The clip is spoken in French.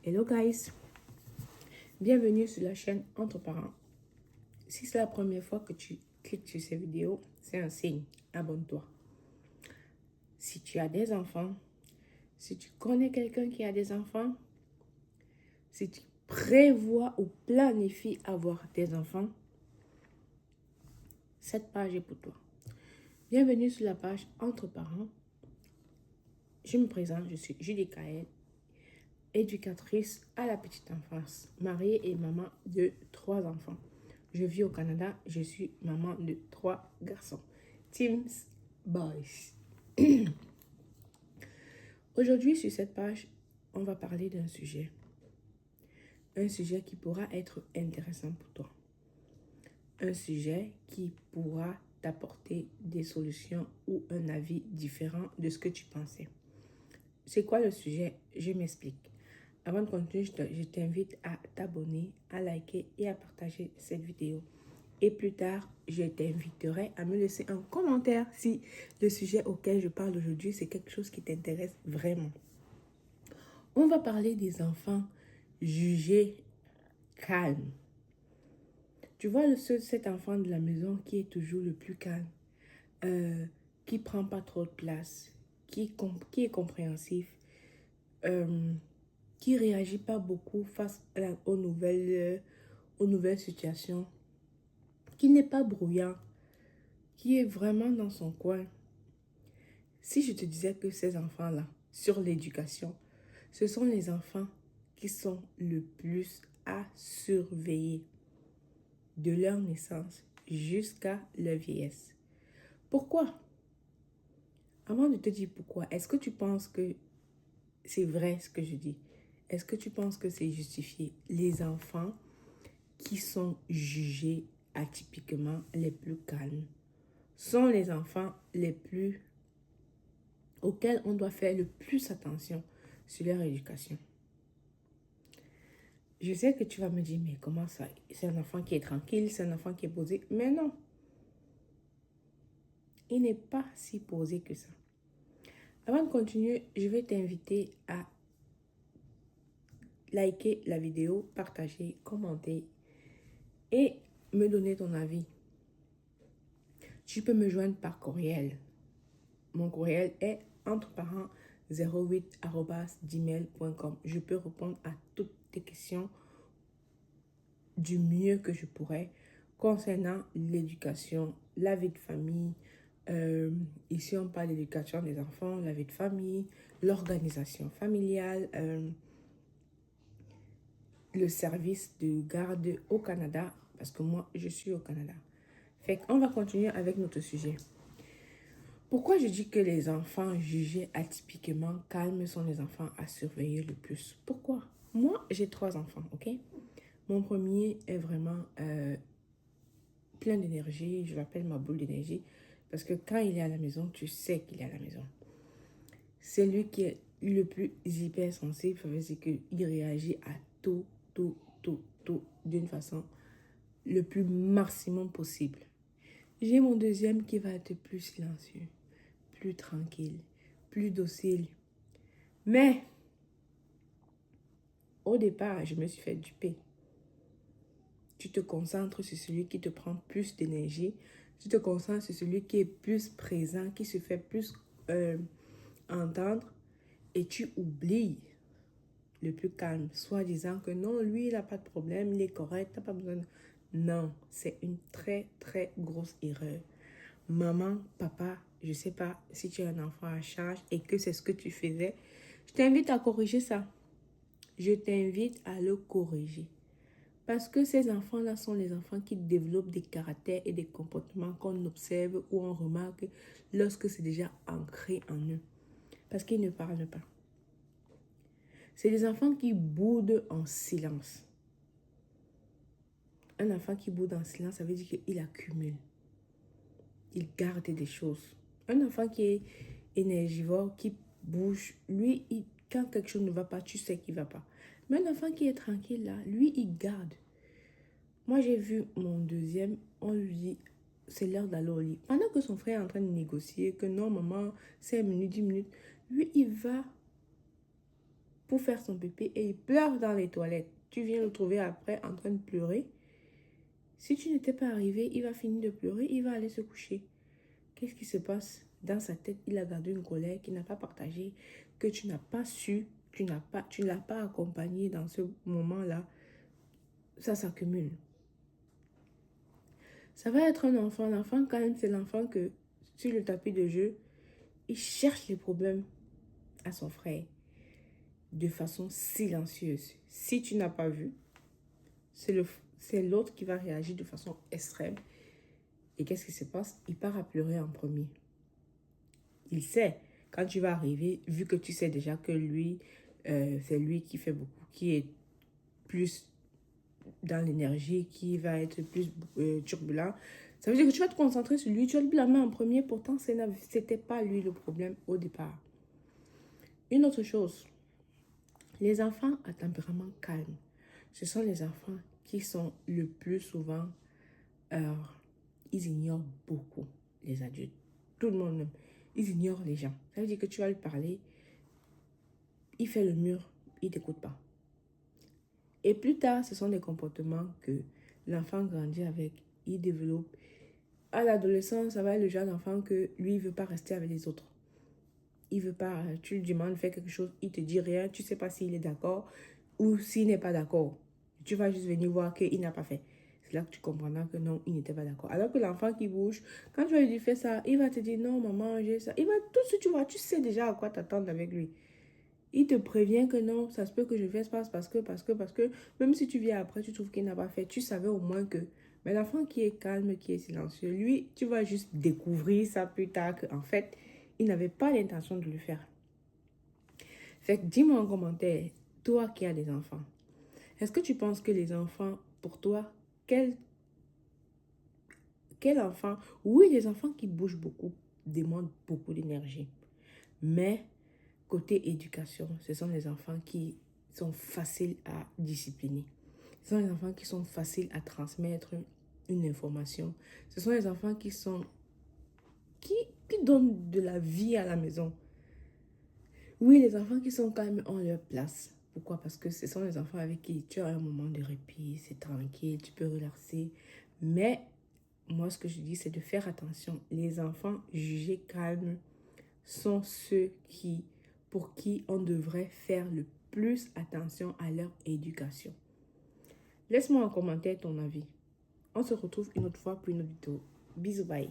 Hello guys, bienvenue sur la chaîne Entre Parents. Si c'est la première fois que tu cliques sur ces vidéos, c'est un signe, abonne-toi. Si tu as des enfants, si tu connais quelqu'un qui a des enfants, si tu prévois ou planifies avoir des enfants, cette page est pour toi. Bienvenue sur la page Entre Parents. Je me présente, je suis Julie Kael, éducatrice à la petite enfance, mariée et maman de 3 enfants. Je vis au Canada, je suis maman de 3 garçons. Teams Boys. Aujourd'hui, sur cette page, on va parler d'un sujet. Un sujet qui pourra être intéressant pour toi. Un sujet qui pourra t'apporter des solutions ou un avis différent de ce que tu pensais. C'est quoi le sujet? Je m'explique. Avant de continuer, je t'invite à t'abonner, à liker et à partager cette vidéo. Et plus tard, je t'inviterai à me laisser un commentaire si le sujet auquel je parle aujourd'hui, c'est quelque chose qui t'intéresse vraiment. On va parler des enfants jugés calmes. Tu vois cet enfant de la maison qui est toujours le plus calme, qui ne prend pas trop de place, qui est compréhensif, qui ne réagit pas beaucoup face aux nouvelles situations, qui n'est pas bruyant, qui est vraiment dans son coin. Si je te disais que ces enfants-là, sur l'éducation, ce sont les enfants qui sont le plus à surveiller de leur naissance jusqu'à leur vieillesse. Pourquoi? Avant de te dire pourquoi, est-ce que tu penses que c'est vrai ce que je dis? Est-ce que tu penses que c'est justifié? Les enfants qui sont jugés atypiquement les plus calmes sont les enfants auxquels on doit faire le plus attention sur leur éducation. Je sais que tu vas me dire, mais comment ça? C'est un enfant qui est tranquille, c'est un enfant qui est posé. Mais non, il n'est pas si posé que ça. Avant de continuer, je vais t'inviter à liker la vidéo, partager, commenter et me donner ton avis. Tu peux me joindre par courriel. Mon courriel est entreparents08@gmail.com. Je peux répondre à toutes tes questions du mieux que je pourrais concernant l'éducation, la vie de famille. Ici, on parle d'éducation des enfants, la vie de famille, l'organisation familiale, le service de garde au Canada, parce que moi, je suis au Canada. Fait qu'on va continuer avec notre sujet. Pourquoi je dis que les enfants jugés atypiquement calmes sont les enfants à surveiller le plus? Pourquoi? Moi, j'ai 3 enfants, ok? Mon premier est vraiment plein d'énergie. Je l'appelle ma boule d'énergie. Parce que quand il est à la maison, tu sais qu'il est à la maison. C'est lui qui est le plus hypersensible. Ça veut dire qu'il réagit à tout, d'une façon le plus maximum possible. J'ai mon deuxième qui va être plus silencieux, plus tranquille, plus docile. Mais, au départ, je me suis fait duper. Tu te concentres sur celui qui te prend plus d'énergie. Tu te concentres sur celui qui est plus présent, qui se fait plus entendre. Et tu oublies le plus calme, soit disant que non, lui, il n'a pas de problème, il est correct, tu n'as pas besoin de... Non, c'est une très, très grosse erreur. Maman, papa, je ne sais pas si tu as un enfant à charge et que c'est ce que tu faisais. Je t'invite à corriger ça. Je t'invite à le corriger. Parce que ces enfants-là sont les enfants qui développent des caractères et des comportements qu'on observe ou on remarque lorsque c'est déjà ancré en eux. Parce qu'ils ne parlent pas. C'est des enfants qui boudent en silence. Un enfant qui boude en silence, ça veut dire qu'il accumule. Il garde des choses. Un enfant qui est énergivore, qui bouge, lui, quand quelque chose ne va pas, tu sais qu'il ne va pas. Mais un enfant qui est tranquille là, lui, il garde. Moi, j'ai vu mon deuxième, on lui dit, c'est l'heure d'aller au lit. Pendant que son frère est en train de négocier, que non, maman, 5 minutes, 10 minutes, lui, il va pour faire son pipi et il pleure dans les toilettes. Tu viens le trouver après en train de pleurer. Si tu n'étais pas arrivé, il va finir de pleurer, il va aller se coucher. Qu'est-ce qui se passe? Dans sa tête, il a gardé une colère qu'il n'a pas partagée, que tu n'as pas su, tu ne l'as pas accompagné dans ce moment-là. Ça s'accumule. Ça va être un enfant. L'enfant, quand même, c'est l'enfant que, sur le tapis de jeu, il cherche les problèmes à son frère de façon silencieuse. Si tu n'as pas vu, c'est l'autre qui va réagir de façon extrême. Et qu'est-ce qui se passe? Il part à pleurer en premier. Il sait, quand tu vas arriver, vu que tu sais déjà que lui, c'est lui qui fait beaucoup, qui est plus dans l'énergie, qui va être plus turbulent. Ça veut dire que tu vas te concentrer sur lui, tu vas le blâmer en premier, pourtant ce n'était pas lui le problème au départ. Une autre chose, les enfants à tempérament calme, ce sont les enfants qui sont le plus souvent, ils ignorent beaucoup les adultes. Tout le monde, ils ignorent les gens. Ça veut dire que tu vas lui parler, il fait le mur, il ne t'écoute pas. Et plus tard, ce sont des comportements que l'enfant grandit avec, il développe. À l'adolescence, ça va être le genre d'enfant que lui, il ne veut pas rester avec les autres. Il veut pas, tu lui demandes de faire quelque chose, il te dit rien, tu ne sais pas s'il est d'accord ou s'il n'est pas d'accord. Tu vas juste venir voir qu'il n'a pas fait. C'est là que tu comprendras que non, il n'était pas d'accord. Alors que l'enfant qui bouge, quand tu vas lui dire fais ça, il va te dire non, maman, j'ai ça. Il va tout de suite, tu vois, tu sais déjà à quoi t'attendre avec lui. Il te prévient que non, ça se peut que je fasse pas parce que, même si tu viens après, tu trouves qu'il n'a pas fait, tu savais au moins que. Mais l'enfant qui est calme, qui est silencieux, lui, tu vas juste découvrir ça plus tard qu'en fait, il n'avait pas l'intention de le faire. Fait que dis-moi en commentaire, toi qui as des enfants, est-ce que tu penses que les enfants, pour toi, quel enfant, oui, les enfants qui bougent beaucoup demandent beaucoup d'énergie, mais côté éducation, ce sont les enfants qui sont faciles à discipliner. Ce sont les enfants qui sont faciles à transmettre une information. Ce sont les enfants qui donnent de la vie à la maison. Oui, les enfants qui sont calmes ont leur place. Pourquoi? Parce que ce sont les enfants avec qui tu as un moment de répit, c'est tranquille, tu peux relaxer. Mais moi, ce que je dis, c'est de faire attention. Les enfants jugés calmes sont ceux pour qui on devrait faire le plus attention à leur éducation. Laisse-moi en commentaire ton avis. On se retrouve une autre fois pour une autre vidéo. Bisous, bye.